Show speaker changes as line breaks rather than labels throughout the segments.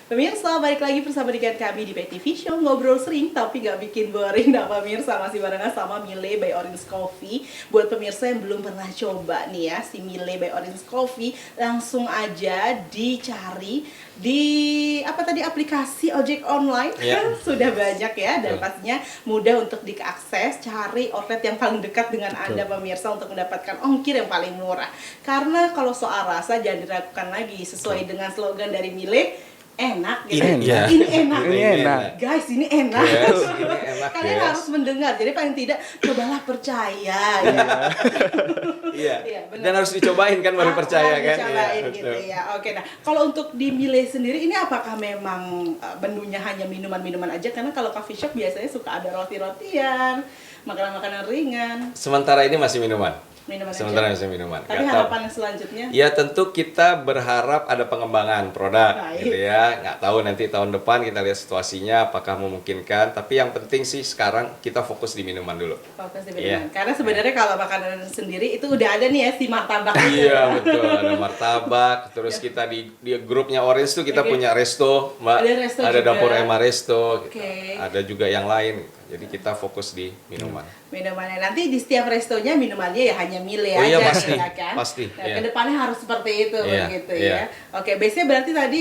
Pemirsa, balik lagi bersama dengan kami di PTV Show. Ngobrol sering tapi gak bikin boring. Nah pemirsa, masih barengan sama Mile by Orange Coffee. Buat pemirsa yang belum pernah coba nih ya, si Mile by Orange Coffee, langsung aja dicari di aplikasi ojek online. Sudah banyak ya, dan pastinya mudah untuk diakses. Cari outlet yang paling dekat dengan Anda pemirsa untuk mendapatkan ongkir yang paling murah. Karena kalau soal rasa jangan diragukan lagi, sesuai dengan slogan dari Mile, enak gitu. Ini enak. Guys, ini enak.
Yes, ini enak.
Kalian harus mendengar. Jadi paling tidak cobalah percaya ya.
Iya. Dan harus dicobain kan baru percaya kan.
Dicobain gitu ya. Oke, nah kalau untuk di Mile sendiri ini apakah memang menunya hanya minuman-minuman aja? Karena kalau coffee shop biasanya suka ada roti-rotian, makanan-makanan ringan.
Sementara ini masih minuman.
Sementara
masih minuman.
Tapi harapan selanjutnya?
Ya tentu kita berharap ada pengembangan produk gitu ya. Nggak tahu nanti tahun depan kita lihat situasinya apakah memungkinkan. Tapi yang penting sih sekarang kita fokus di minuman dulu.
Fokus di minuman. Karena sebenarnya kalau makanan sendiri itu udah ada nih ya si martabak.
Iya betul, ada martabak. Terus kita di grupnya Orange tuh kita punya resto, Mbak. Ada dapur Emma Resto. Gitu. Ada juga yang lain. Jadi kita fokus di minuman.
Minumannya nanti di setiap restonya minumannya ya hanya Mile aja,
iya, pasti,
ya kan?
Pasti.
Nah, kedepannya harus seperti itu begitu ya. Oke, biasanya berarti tadi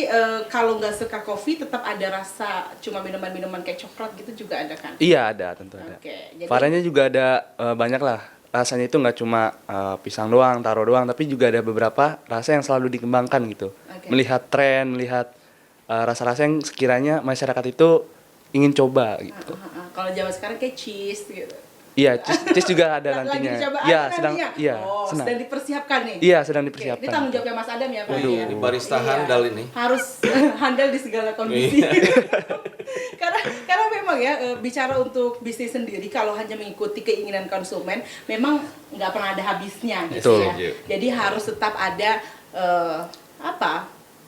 kalau nggak suka kopi tetap ada rasa cuma minuman-minuman kayak coklat gitu juga ada kan?
Iya ada, tentu ada.
Jadi,
variannya juga ada banyak lah. Rasanya itu nggak cuma pisang doang, taro doang, tapi juga ada beberapa rasa yang selalu dikembangkan gitu. Melihat tren, melihat rasa-rasa yang sekiranya masyarakat itu ingin coba gitu.
Kalau zaman sekarang kayak cheese gitu.
Iya, cheese juga ada nantinya.
Iya, sedang dipersiapkan nih.
Iya, sedang dipersiapkan.
Ini tanggung jawabnya Mas Adam ya, Pak.
Di barista handal ini.
Harus handal di segala kondisi. karena memang ya bicara untuk bisnis sendiri kalau hanya mengikuti keinginan konsumen memang nggak pernah ada habisnya gitu ya. Jadi harus tetap ada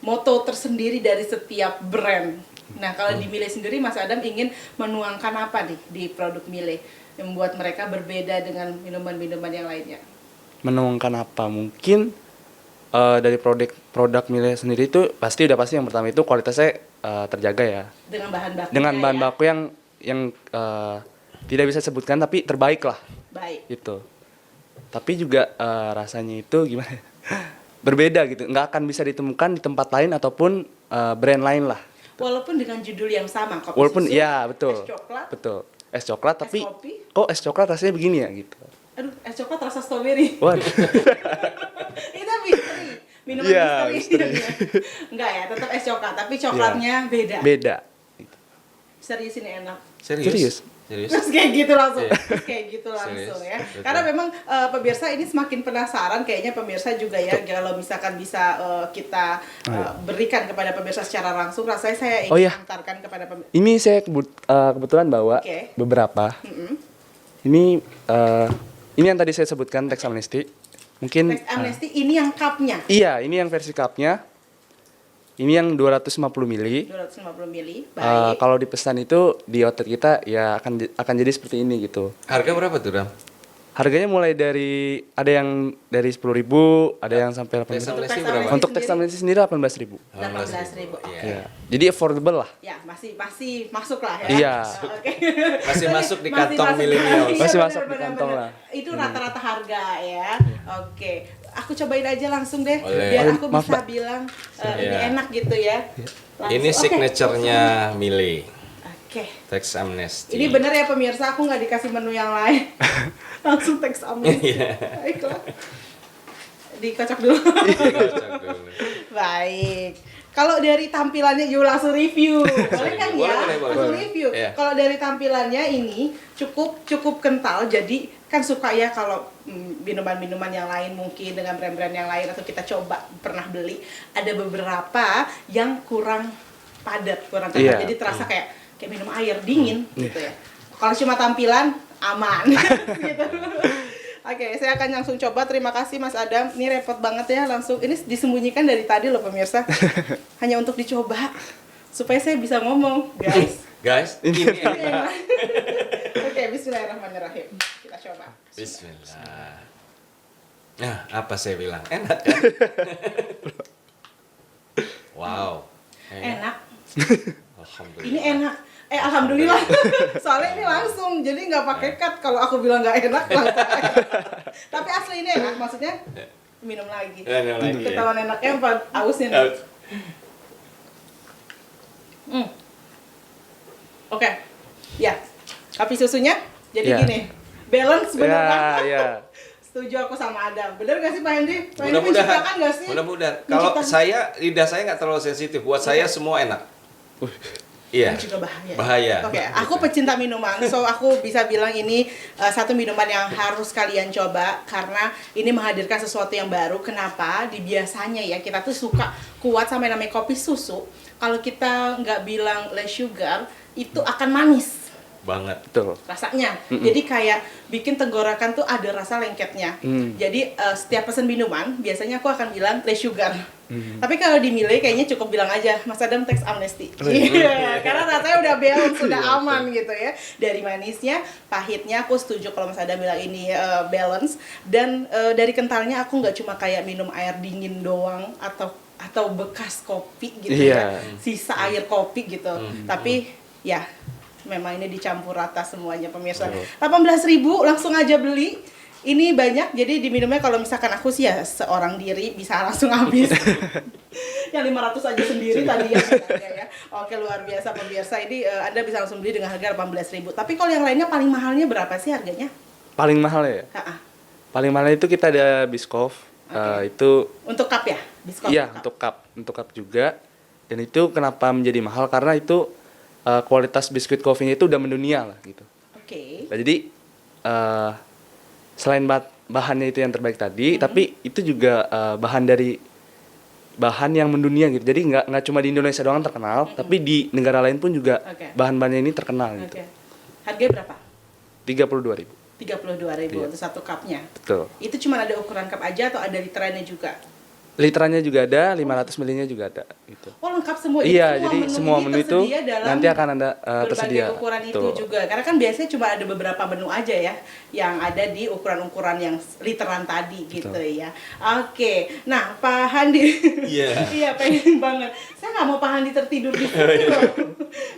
moto tersendiri dari setiap brand. Nah, kalau di Mile sendiri Mas Adam ingin menuangkan apa nih di produk Mile yang membuat mereka berbeda dengan minuman-minuman yang lainnya?
Menuangkan apa? Mungkin dari produk Mile sendiri itu pasti yang pertama itu kualitasnya terjaga ya. Dengan bahan baku yang tidak bisa sebutkan tapi terbaik lah. Baik. Gitu. Tapi juga rasanya itu gimana? Berbeda gitu. Nggak akan bisa ditemukan di tempat lain ataupun brand lain lah.
Walaupun dengan judul yang sama, kopi
walaupun
susu,
ya betul. Es coklat tapi kok es coklat rasanya begini ya gitu.
Aduh, es coklat rasa strawberry.
Waduh.
Itu misteri. Minuman misteri. Enggak ya, tetap es coklat, tapi coklatnya beda.
Beda.
Serius ini enak.
Serius.
Terus kayak gitu langsung ya. Betul. Karena memang pemirsa ini semakin penasaran, kayaknya pemirsa juga ya. Kalau misalkan bisa kita berikan kepada pemirsa secara langsung, rasanya saya ingin antarkan kepada pemirsa.
Ini saya kebetulan bawa beberapa. Ini yang tadi saya sebutkan Tax Amnesty. Mungkin
Tax Amnesty ini yang cupnya.
Iya, ini yang versi cupnya. Ini yang 250 mili.
250 mili. Baik.
Kalau dipesan itu di outlet kita ya akan jadi seperti ini gitu.
Harga berapa tuh, Ram?
Harganya mulai dari ada yang dari 10.000, ada yang sampai 18.000. Untuk Tax Amnesty sendiri 18.000.
18.000.
Iya. Jadi affordable lah.
Ya, masih masuk lah ya.
Iya.
Masih masuk di kantong milenial.
Masih masuk di kantong lah.
Itu rata-rata harga ya. Oke. Aku cobain aja langsung deh, biar aku bisa bilang ini enak gitu ya.
Ini signature-nya Mile.
Oke.
Tax Amnesty.
Ini bener ya pemirsa, aku nggak dikasih menu yang lain. Langsung Tax Amnesty. Baiklah. Dikocok dulu. Baik. Kalau dari tampilannya yuk langsung review. Boleh kan ya? Langsung review. Kalau dari tampilannya ini cukup kental, jadi kan suka ya kalau minuman-minuman yang lain mungkin dengan brand-brand yang lain atau kita coba pernah beli, ada beberapa yang kurang padat, jadi terasa kayak minum air dingin gitu ya. Kalau cuma tampilan aman gitu. Oke, saya akan langsung coba. Terima kasih Mas Adam. Ini repot banget ya langsung. Ini disembunyikan dari tadi loh pemirsa. Hanya untuk dicoba supaya saya bisa ngomong, guys.
Ini
Oke, bismillahirrahmanirrahim. Kita coba.
Bismillah. Nah, apa saya bilang? Enak kan? Wow.
Enak.
Alhamdulillah.
Ini enak. Alhamdulillah. Soalnya ini langsung, jadi nggak pakai cut. Kalau aku bilang nggak enak, langsung aja. Tapi asli ini enak, maksudnya minum lagi.
Minum lagi.
Ketahuan enaknya apa? Ausnya nih. Oke. Ya. Kopi susunya jadi gini. Balance bener kan? Setuju aku sama Adam. Bener gak sih Pak Hendy? Pak Hendy menciptakan gak sih?
Mudah-mudahan. Kalau lidah saya nggak terlalu sensitif. Buat saya semua enak. Iya.
Juga bahaya.
Bahaya.
Oke, aku pecinta minuman, so aku bisa bilang ini satu minuman yang harus kalian coba karena ini menghadirkan sesuatu yang baru. Kenapa? Di biasanya ya kita tuh suka kuat sama yang namanya kopi susu. Kalau kita nggak bilang less sugar, itu akan manis
banget
betul
rasanya. Jadi kayak bikin tenggorokan tuh ada rasa lengketnya. Jadi setiap pesen minuman biasanya aku akan bilang less sugar. Tapi kalau di Miele kayaknya cukup bilang aja Mas Adam tax amnesty. Karena rasanya udah balance, sudah aman gitu ya. Dari manisnya, pahitnya aku setuju kalau Mas Adam bilang ini balance. Dan dari kentalnya aku nggak cuma kayak minum air dingin doang atau bekas kopi gitu ya. Sisa air kopi gitu. Tapi ya memang ini dicampur rata semuanya pemirsa. 18.000 langsung aja beli. Ini banyak, jadi diminumnya kalau misalkan aku sih ya seorang diri bisa langsung habis. Yang 500 aja sendiri tadi ya. Oke, luar biasa pemirsa. Ini Anda bisa langsung beli dengan harga 18.000. Tapi kalau yang lainnya paling mahalnya berapa sih harganya?
Paling mahal ya? Paling mahal itu kita ada Biscoff. Itu
untuk cup ya? Biscoff.
Iya, untuk cup juga. Dan itu kenapa menjadi mahal karena itu kualitas biskuit kopinya itu udah mendunia lah gitu. Nah, jadi selain bahannya itu yang terbaik tadi, tapi itu juga bahan yang mendunia gitu. Jadi nggak cuma di Indonesia doang terkenal, tapi di negara lain pun juga bahan-bahannya ini terkenal gitu.
Harganya berapa?
32.000.
32.000 untuk satu cupnya.
Betul.
Itu cuma ada ukuran cup aja atau ada literannya juga?
Literannya juga ada, 500 ml-nya juga ada gitu.
Oh, lengkap semua.
Iya, jadi semua menu itu nanti akan ada tersedia.
Berbagai ukuran itu juga. Karena kan biasanya cuma ada beberapa menu aja ya yang ada di ukuran-ukuran yang literan tadi gitu ya. Oke. Nah, Pak Handi. Iya, pengen banget. Saya nggak mau Pak Handi tertidur di sini loh.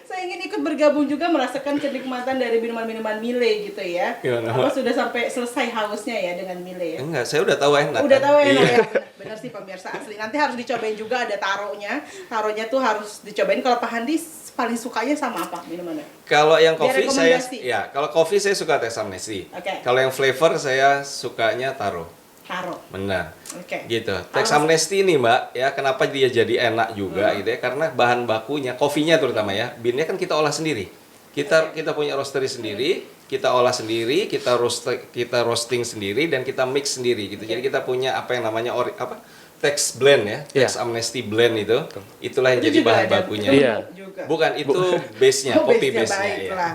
Saya ingin ikut bergabung juga merasakan kenikmatan dari minuman-minuman Miele gitu ya. Apa sudah sampai selesai hausnya ya dengan Miele ya?
Enggak, saya udah tahu enak.
Udah tahu enak ya. Benar sih pemirsa asli. Nanti harus dicobain juga, ada taronya. Taronya tuh harus dicobain. Kalau Pak Handi paling sukanya sama apa minumannya?
Kalau yang coffee kalau coffee saya suka tax amnesty. Kalau yang flavor saya sukanya taro. Benar. Gitu. Tax amnesty ini Mbak, ya kenapa dia jadi enak juga gitu ya? Karena bahan bakunya, kopinya terutama ya, beannya kan kita olah sendiri. Kita punya roastery sendiri, kita olah sendiri, kita roasting sendiri dan kita mix sendiri gitu. Jadi kita punya apa yang namanya tax blend ya, tax amnesty blend itu. Itulah yang jadi bahan bakunya. Bukan itu base-nya, kopi base-nya ya.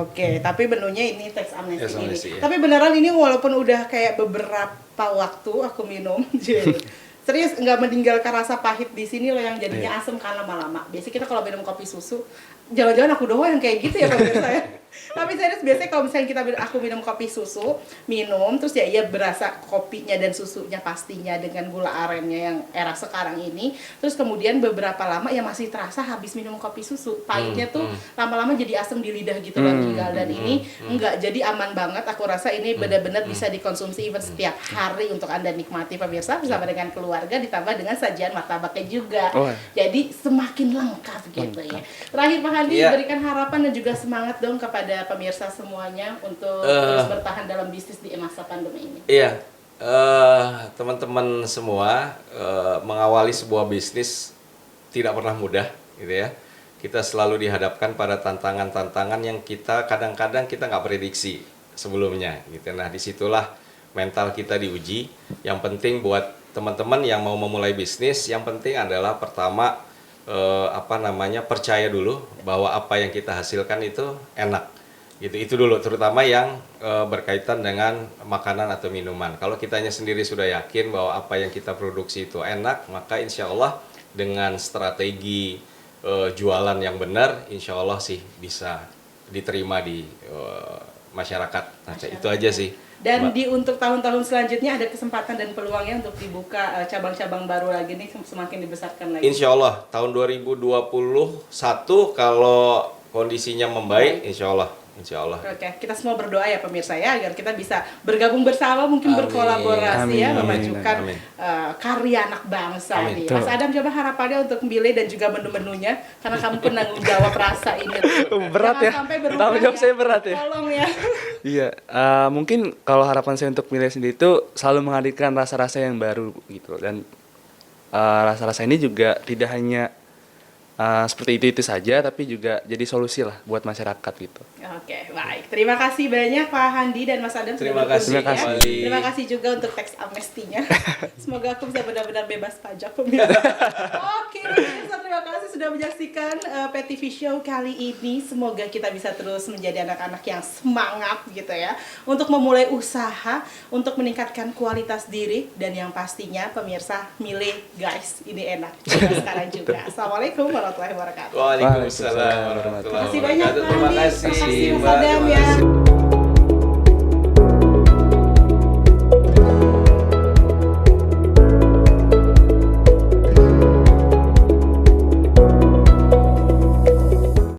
Oke, tapi menunya ini tax amnesty ini. Tapi beneran ini walaupun udah kayak beberapa waktu aku minum, serius nggak meninggalkan rasa pahit di sini loh yang jadinya asam kan lama-lama. Biasanya kita kalau minum kopi susu, jangan-jangan aku doang yang kayak gitu ya pemirsa ya. Tapi serius biasanya kalau misalnya aku minum kopi susu, terus ya iya berasa kopinya dan susunya pastinya dengan gula arennya yang era sekarang ini. Terus kemudian beberapa lama ya masih terasa habis minum kopi susu. Pahitnya tuh lama-lama jadi asam di lidah gitu loh tinggal. Dan ini enggak, jadi aman banget. Aku rasa ini benar-benar bisa dikonsumsi even setiap hari untuk Anda nikmati pemirsa bersama dengan keluarga ditambah dengan sajian martabaknya juga. Jadi semakin lengkap gitu ya. Terakhir Pak Handi berikan harapan dan juga semangat dong kepada pemirsa semuanya untuk terus bertahan dalam bisnis di masa pandemi ini.
Iya, teman-teman semua mengawali sebuah bisnis tidak pernah mudah, gitu ya. Kita selalu dihadapkan pada tantangan-tantangan yang kita kadang-kadang kita nggak prediksi sebelumnya, gitu. Nah, disitulah mental kita diuji. Yang penting buat teman-teman yang mau memulai bisnis, yang penting adalah pertama percaya dulu bahwa apa yang kita hasilkan itu enak. Itu dulu, terutama yang berkaitan dengan makanan atau minuman. Kalau kitanya sendiri sudah yakin bahwa apa yang kita produksi itu enak, maka insya Allah dengan strategi jualan yang benar, insya Allah sih bisa diterima di masyarakat. Nah, itu aja sih.
Dan untuk tahun-tahun selanjutnya ada kesempatan dan peluangnya untuk dibuka cabang-cabang baru lagi nih, semakin dibesarkan lagi.
Insya Allah tahun 2021 kalau kondisinya membaik, insya Allah.
Oke, kita semua berdoa ya pemirsa ya, agar kita bisa bergabung bersama, mungkin berkolaborasi ya, memajukan karya anak bangsa nih. Mas Adam, coba harapannya untuk Mile dan juga menu-menunya, karena kamu penanggung jawab rasa ini.
Berat ya, tanggung jawab saya berat ya.
Tolong ya.
Iya, mungkin kalau harapan saya untuk Mile sendiri itu selalu menghadirkan rasa-rasa yang baru gitu, dan rasa-rasa ini juga tidak hanya seperti itu saja, tapi juga jadi solusi lah buat masyarakat gitu.
Oke, baik. Terima kasih banyak Pak Handi dan Mas Adam.
Terima kasih.
Terima kasih juga untuk teks amnestinya. Semoga aku bisa benar-benar bebas pajak pemirsa. Oke, pemirsa, terima kasih sudah menyaksikan PTV Show kali ini. Semoga kita bisa terus menjadi anak-anak yang semangat gitu ya, untuk memulai usaha, untuk meningkatkan kualitas diri, dan yang pastinya pemirsa, Mile guys, ini enak. Coba sekarang juga. Assalamualaikum warahmatullahi wabarakatuh.
Waalaikumsalam warahmatullahi wabarakatuh.
Terima kasih banyak,
Terima kasih,
Mas Adam ya.